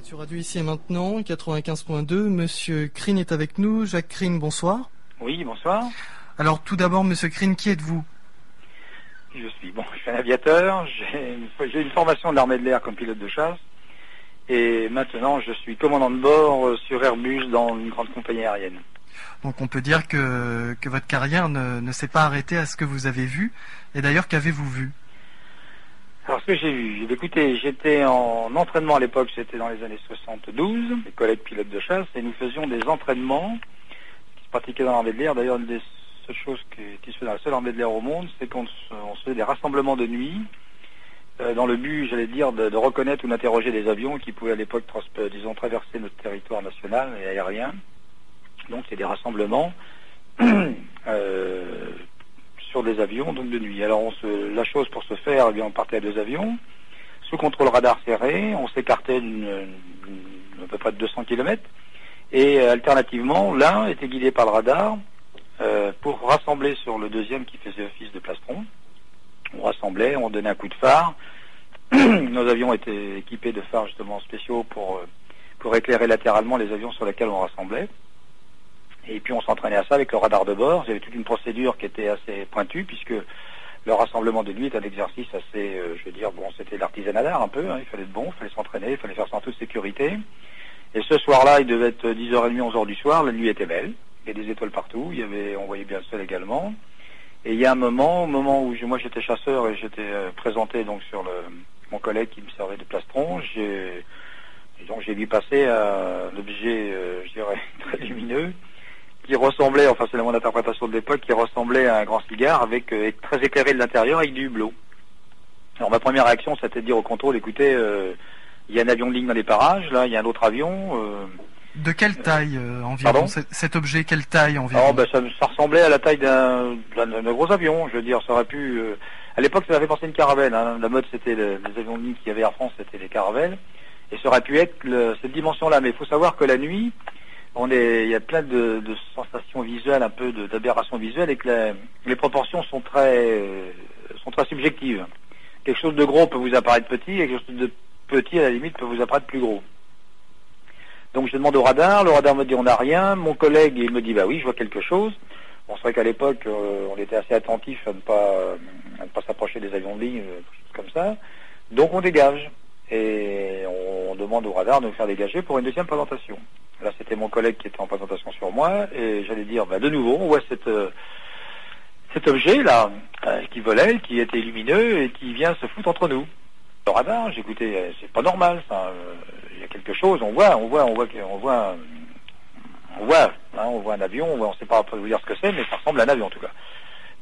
Sur Radio Ici et Maintenant, 95.2, Monsieur Crine est avec nous. Jacques Crine, bonsoir. Oui, bonsoir. Alors tout d'abord, Monsieur Crine, qui êtes-vous? Je suis un aviateur, j'ai une formation de l'armée de l'air comme pilote de chasse, et maintenant je suis commandant de bord sur Airbus dans une grande compagnie aérienne. Donc on peut dire que votre carrière ne s'est pas arrêtée à ce que vous avez vu, et d'ailleurs qu'avez-vous vu? Alors ce que j'ai vu, écoutez, j'étais en entraînement à l'époque, c'était dans les années 72, mes collègues pilotes de chasse, et nous faisions des entraînements qui se pratiquaient dans l'armée de l'air. D'ailleurs, une des seules choses qui se fait dans la seule armée de l'air au monde, c'est qu'on se fait des rassemblements de nuit, dans le but, j'allais dire, de reconnaître ou d'interroger des avions qui pouvaient à l'époque, traverser notre territoire national et aérien. Donc c'est des rassemblements sur des avions, donc de nuit. Alors la chose pour se faire, eh bien, on partait à 2 avions, sous contrôle radar serré, on s'écartait à peu près de 200 km, et alternativement, l'un était guidé par le radar pour rassembler sur le deuxième qui faisait office de plastron. On rassemblait, on donnait un coup de phare. Nos avions étaient équipés de phares justement spéciaux pour éclairer latéralement les avions sur lesquels on rassemblait. Et puis on s'entraînait à ça avec le radar de bord. Il y avait toute une procédure qui était assez pointue, puisque le rassemblement de nuit est un exercice assez, c'était l'artisanat d'art un peu, hein. Il fallait être bon, il fallait s'entraîner, il fallait faire ça en toute sécurité. Et ce soir-là, il devait être 10h30, 11h du soir, la nuit était belle, il y avait des étoiles partout, on voyait bien le ciel également. Et il y a au moment où moi j'étais chasseur et j'étais présenté donc sur mon collègue qui me servait de plastron, j'ai vu passer un objet, très lumineux, qui ressemblait, enfin c'est mon interprétation de l'époque, qui ressemblait à un grand cigare avec très éclairé de l'intérieur avec du hublot. Alors ma première réaction, c'était de dire au contrôle, écoutez, il y a un avion de ligne dans les parages, là, il y a un autre avion. De quelle taille environ cet objet, quelle taille environ? Ça ressemblait à la taille d'un gros avion, je veux dire, ça aurait pu... à l'époque, ça m'avait pensé une caravelle, hein. La mode, c'était les avions de ligne qu'il y avait Air France, c'était les caravelles, et ça aurait pu être cette dimension-là. Mais il faut savoir que la nuit, il y a plein de sensations visuelles, un peu d'aberrations visuelles, et que les proportions sont très subjectives. Quelque chose de gros peut vous apparaître petit, et quelque chose de petit, à la limite, peut vous apparaître plus gros. Donc je demande au radar, le radar me dit on n'a rien, mon collègue il me dit bah oui, je vois quelque chose. Bon, c'est vrai qu'à l'époque, on était assez attentif à ne pas s'approcher des avions de ligne, quelque chose comme ça. Donc on dégage, et on demande au radar de nous faire dégager pour une deuxième présentation. Là, c'était mon collègue qui était en présentation sur moi, et j'allais dire, de nouveau, on voit cet objet-là, qui volait, qui était lumineux, et qui vient se foutre entre nous. Le radar, j'écoutais, c'est pas normal, ça, il y a quelque chose, on voit un avion, on sait pas vous dire ce que c'est, mais ça ressemble à un avion, en tout cas.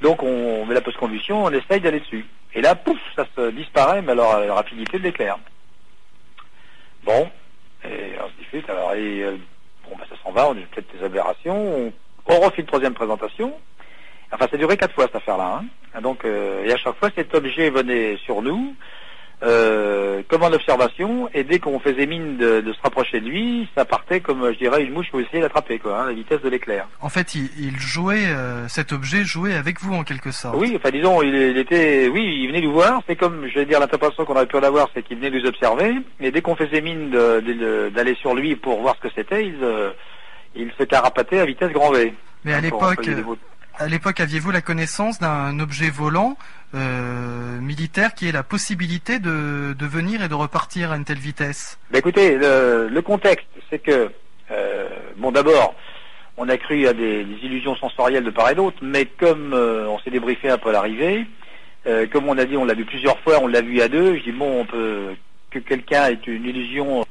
Donc, on met la post-combustion, on essaye d'aller dessus. Et là, pouf, ça se disparaît, mais alors, à la rapidité de l'éclair. Bon. Et on se discute, alors, ça s'en va, on a peut-être des aberrations, on refait une troisième présentation. Enfin, ça a duré 4 fois, cette affaire-là, hein. Donc, et à chaque fois, cet objet venait sur nous, comme en observation, et dès qu'on faisait mine de se rapprocher de lui, ça partait comme, je dirais, une mouche pour essayer d'attraper, quoi, la vitesse de l'éclair. En fait, il jouait, cet objet jouait avec vous, en quelque sorte. Oui, enfin, disons, il venait nous voir, c'est comme, je vais dire, l'interprétation qu'on aurait pu en avoir, c'est qu'il venait nous observer, et dès qu'on faisait mine d'aller sur lui pour voir ce que c'était, il se carapatait à vitesse grand V. Mais à l'époque, aviez-vous la connaissance d'un objet volant militaire qui ait la possibilité de venir et de repartir à une telle vitesse? Écoutez, le contexte, c'est que, d'abord, on a cru à des illusions sensorielles de part et d'autre, mais comme on s'est débriefé un peu à l'arrivée, comme on a dit, on l'a vu plusieurs fois, on l'a vu à 2, je dis que quelqu'un ait une illusion...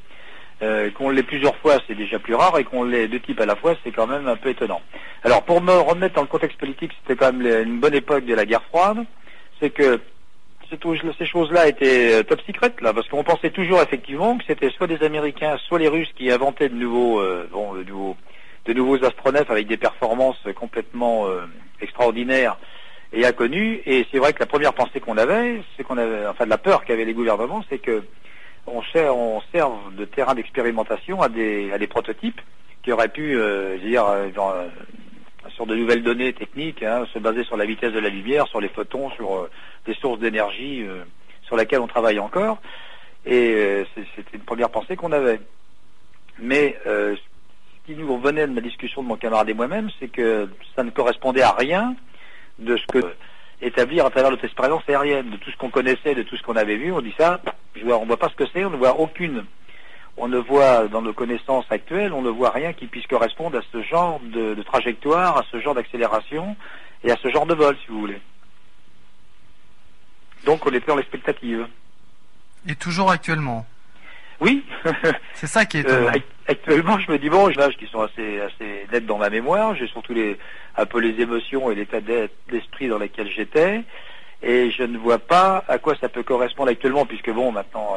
qu'on l'ait plusieurs fois, c'est déjà plus rare, et qu'on l'ait 2 types à la fois, c'est quand même un peu étonnant. Alors, pour me remettre dans le contexte politique, c'était quand même une bonne époque de la guerre froide, c'est que ces choses-là étaient top secret, là, parce qu'on pensait toujours effectivement que c'était soit des Américains, soit les Russes qui inventaient de nouveaux astronefs avec des performances complètement extraordinaires et inconnues. Et c'est vrai que la première pensée qu'on avait, de la peur qu'avaient les gouvernements, c'est que on serve de terrain d'expérimentation à des prototypes qui auraient pu, sur de nouvelles données techniques, se baser sur la vitesse de la lumière, sur les photons, sur des sources d'énergie sur lesquelles on travaille encore. Et c'était une première pensée qu'on avait. Mais ce qui nous revenait de la discussion de mon camarade et moi-même, c'est que ça ne correspondait à rien de ce que établir à travers notre expérience aérienne, de tout ce qu'on connaissait, de tout ce qu'on avait vu. On dit ça, on ne voit pas ce que c'est, on ne voit on ne voit dans nos connaissances actuelles, on ne voit rien qui puisse correspondre à ce genre de trajectoire, à ce genre d'accélération et à ce genre de vol, si vous voulez. Donc on était dans l'expectative. Et toujours actuellement. Oui. C'est ça qui est étonnant. Actuellement, je me dis, bon, j'ai des images qui sont assez nettes dans ma mémoire, j'ai surtout un peu les émotions et l'état d'esprit dans lesquels j'étais, et je ne vois pas à quoi ça peut correspondre actuellement, puisque bon, maintenant,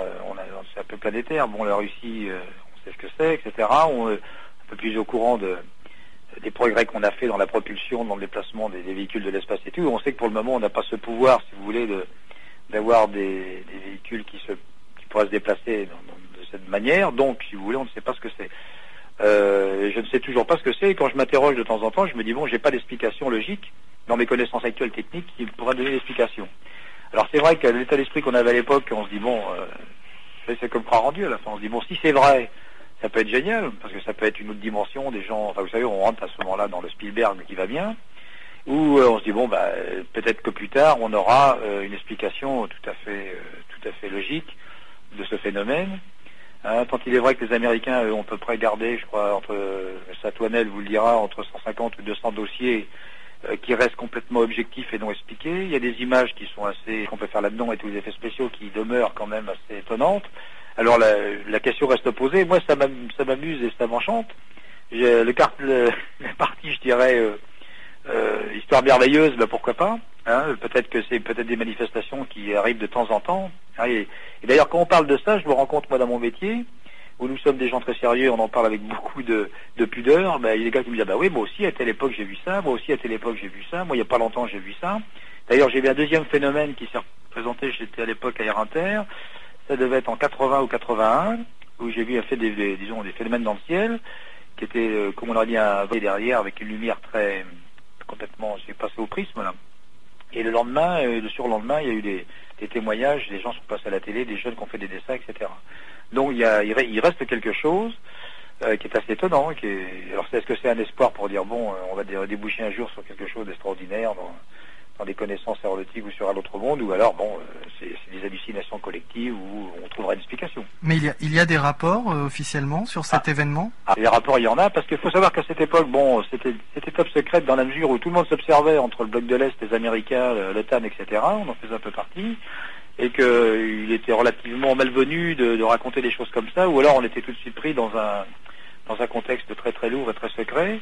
c'est un peu planétaire, bon, la Russie, on sait ce que c'est, etc., on est un peu plus au courant des progrès qu'on a fait dans la propulsion, dans le déplacement des véhicules de l'espace et tout. On sait que pour le moment, on n'a pas ce pouvoir, si vous voulez, d'avoir des véhicules qui pourraient se déplacer de cette manière. Donc, si vous voulez, on ne sait pas ce que c'est. Je ne sais toujours pas ce que c'est. Et quand je m'interroge de temps en temps, je me dis, bon, j'ai pas d'explication logique dans mes connaissances actuelles techniques qui pourraient donner l'explication. Alors, c'est vrai que l'état d'esprit qu'on avait à l'époque, on se dit, bon, c'est comme croire en Dieu à la fin. On se dit, bon, si c'est vrai, ça peut être génial, parce que ça peut être une autre dimension des gens. Enfin, vous savez, on rentre à ce moment-là dans le Spielberg qui va bien, où on se dit, bon, bah, peut-être que plus tard, on aura une explication tout à fait logique de ce phénomène. Tant il est vrai que les Américains ont à peu près gardé, je crois, Satouanel vous le dira, entre 150 ou 200 dossiers qui restent complètement objectifs et non expliqués. Il y a des images qui sont qu'on peut faire là-dedans et tous les effets spéciaux qui demeurent quand même assez étonnantes. Alors la question reste posée. Moi, ça m'amuse et ça m'enchante. La partie, je dirais, histoire merveilleuse, ben pourquoi pas. Peut-être que c'est des manifestations qui arrivent de temps en temps. Et d'ailleurs, quand on parle de ça, je me rends compte, moi, dans mon métier, où nous sommes des gens très sérieux, on en parle avec beaucoup de pudeur, il y a des gars qui me disent, bah oui, moi aussi, à telle époque, j'ai vu ça, moi aussi, à telle époque, j'ai vu ça, moi, il n'y a pas longtemps, j'ai vu ça. D'ailleurs, j'ai vu un deuxième phénomène qui s'est représenté, j'étais à l'époque à Air Inter, ça devait être en 80 ou 81, où j'ai vu des phénomènes dans le ciel, qui étaient, comme on l'a dit, un volet derrière, avec une lumière complètement, j'ai passé au prisme, là. Et le lendemain, le surlendemain, il y a eu des témoignages, des gens sont passés à la télé, des jeunes qui ont fait des dessins, etc. Donc il reste quelque chose qui est assez étonnant. Alors est-ce que c'est un espoir pour dire, bon, on va déboucher un jour sur quelque chose d'extraordinaire dans des connaissances aéronautiques ou sur un autre monde, ou alors, bon, c'est des hallucinations collectives où on trouvera une explication. Mais il y a des rapports officiellement sur cet événement ? Les rapports, il y en a, parce qu'il faut savoir qu'à cette époque, bon, c'était top secrète dans la mesure où tout le monde s'observait entre le bloc de l'Est, les Américains, l'OTAN, etc. On en faisait un peu partie, et qu'il était relativement malvenu de raconter des choses comme ça, ou alors on était tout de suite pris dans un contexte très très lourd et très secret.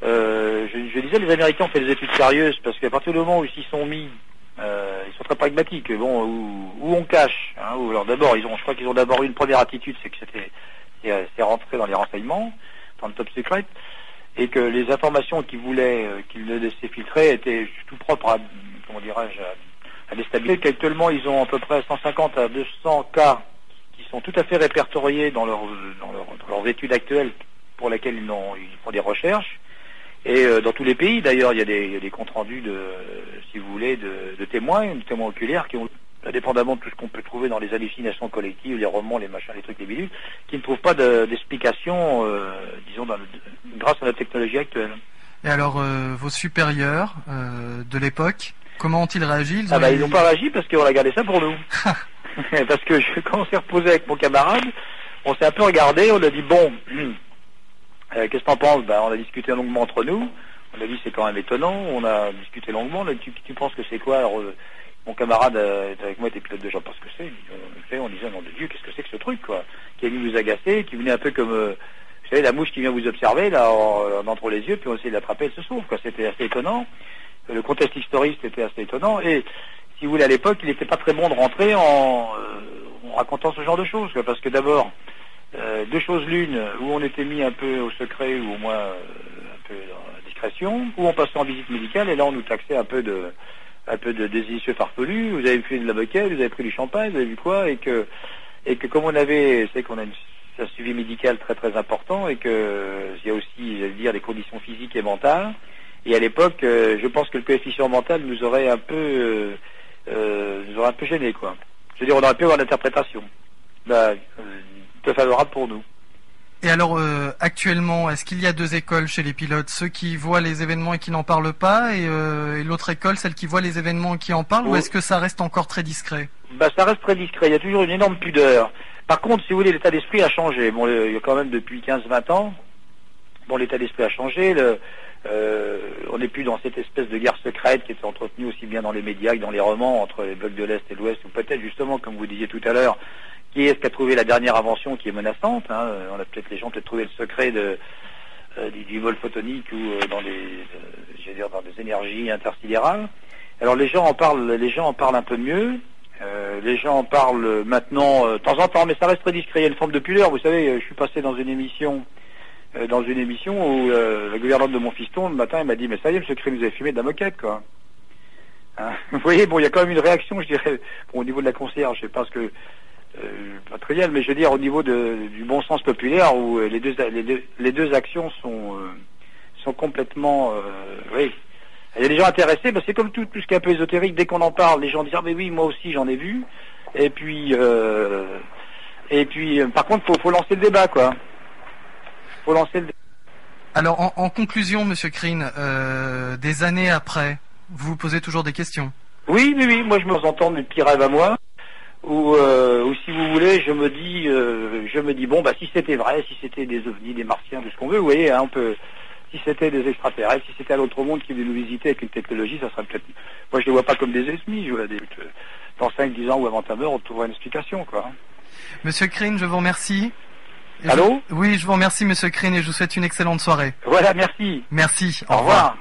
Je disais, les Américains ont fait des études sérieuses, parce qu'à partir du moment où ils s'y sont mis, ils sont très pragmatiques. Bon, où on cache, alors d'abord, je crois qu'ils ont d'abord eu une première attitude, c'est que c'est rentré dans les renseignements, dans le top secret, et que les informations qu'ils ne laissaient filtrer étaient tout propres à, comment dirais-je, à déstabiliser. Qu'actuellement, ils ont à peu près 150 à 200 cas qui sont tout à fait répertoriés dans leurs études actuelles pour lesquelles ils font des recherches. Et dans tous les pays, d'ailleurs, il y a des comptes rendus si vous voulez, de témoins oculaires qui ont, indépendamment de tout ce qu'on peut trouver dans les hallucinations collectives, les romans, les machins, les trucs, les bidules, qui ne trouvent pas d'explication, disons, grâce à la technologie actuelle. Et alors, vos supérieurs de l'époque, comment ont-ils réagi ? Ils n'ont pas réagi parce qu'on a gardé ça pour nous. Parce que quand on s'est reposé avec mon camarade, on s'est un peu regardé, on a dit, bon... qu'est-ce que t'en penses ? On a discuté longuement entre nous. On a dit c'est quand même étonnant. On a discuté longuement. On a dit, tu penses que c'est quoi ? Alors, mon camarade avec moi était pilote de genre parce que on disait nom de Dieu, qu'est-ce que c'est que ce truc quoi ? Qui est venu nous agacer, qui venait un peu comme vous savez la mouche qui vient vous observer là entre les yeux, puis on essaie de l'attraper, elle se sauve quoi. C'était assez étonnant. Le contexte historique était assez étonnant. Et si vous voulez à l'époque, il n'était pas très bon de rentrer en racontant ce genre de choses quoi, parce que d'abord deux choses l'une, où on était mis un peu au secret ou au moins un peu dans la discrétion, où on passait en visite médicale et là on nous taxait un peu de délicieux farfelus. Vous avez pris de la boquette, vous avez pris du champagne, vous avez vu quoi, et que comme c'est qu'on a un suivi médical très très important et que il y a aussi, j'allais dire, des conditions physiques et mentales. Et à l'époque, je pense que le coefficient mental nous aurait un peu gêné quoi. Je veux dire, on aurait pu avoir l'interprétation. Peu favorable pour nous. Et alors, actuellement, est-ce qu'il y a deux écoles chez les pilotes? Ceux qui voient les événements et qui n'en parlent pas, et l'autre école, celle qui voit les événements et qui en parle, ou est-ce que ça reste encore très discret? Bah, ça reste très discret, il y a toujours une énorme pudeur. Par contre, si vous voulez, l'état d'esprit a changé. Bon, il y a quand même depuis 15-20 ans, bon, l'état d'esprit a changé. On n'est plus dans cette espèce de guerre secrète qui était entretenue aussi bien dans les médias que dans les romans entre les blocs de l'Est et de l'Ouest, ou peut-être justement, comme vous disiez tout à l'heure, qui est-ce qui a trouvé la dernière invention qui est menaçante, hein. Les gens ont peut-être trouvé le secret du vol photonique ou dans des énergies intersidérales. Alors les gens en parlent un peu mieux. Les gens en parlent maintenant de temps en temps, mais ça reste très discret. Il y a une forme de pudeur. Vous savez, je suis passé dans une émission où le gouverneur de mon fiston, le matin, il m'a dit, mais ça y est, M. Crine, vous avez fumé de la moquette, quoi. Hein, vous voyez, bon, il y a quand même une réaction, je dirais, bon, au niveau de la conseillère, je sais pas ce que, pas très bien, mais je veux dire, au niveau du bon sens populaire, où les deux actions sont complètement, oui. Il y a des gens intéressés, ben c'est comme tout ce qui est un peu ésotérique, dès qu'on en parle, les gens disent, ah mais oui, moi aussi j'en ai vu, et puis par contre, faut lancer le débat, quoi. Faut lancer le débat. Alors, en conclusion, Monsieur Crine, des années après, vous vous posez toujours des questions? Oui, moi je me entends mes petits rêves à moi, ou si vous voulez, je me dis, bon, bah si c'était vrai, si c'était des ovnis, des martiens, de ce qu'on veut, vous voyez, hein, si c'était des extraterrestres, si c'était un autre monde qui venait nous visiter avec une technologie, ça serait peut-être... Moi, je les vois pas comme des esprits, je vois dans 5-10 ans ou avant ta mort, on trouvera une explication, quoi. Monsieur Crine, je vous remercie. Allô? Oui, je vous remercie, Monsieur Crine, et je vous souhaite une excellente soirée. Voilà, merci. Merci. Au revoir.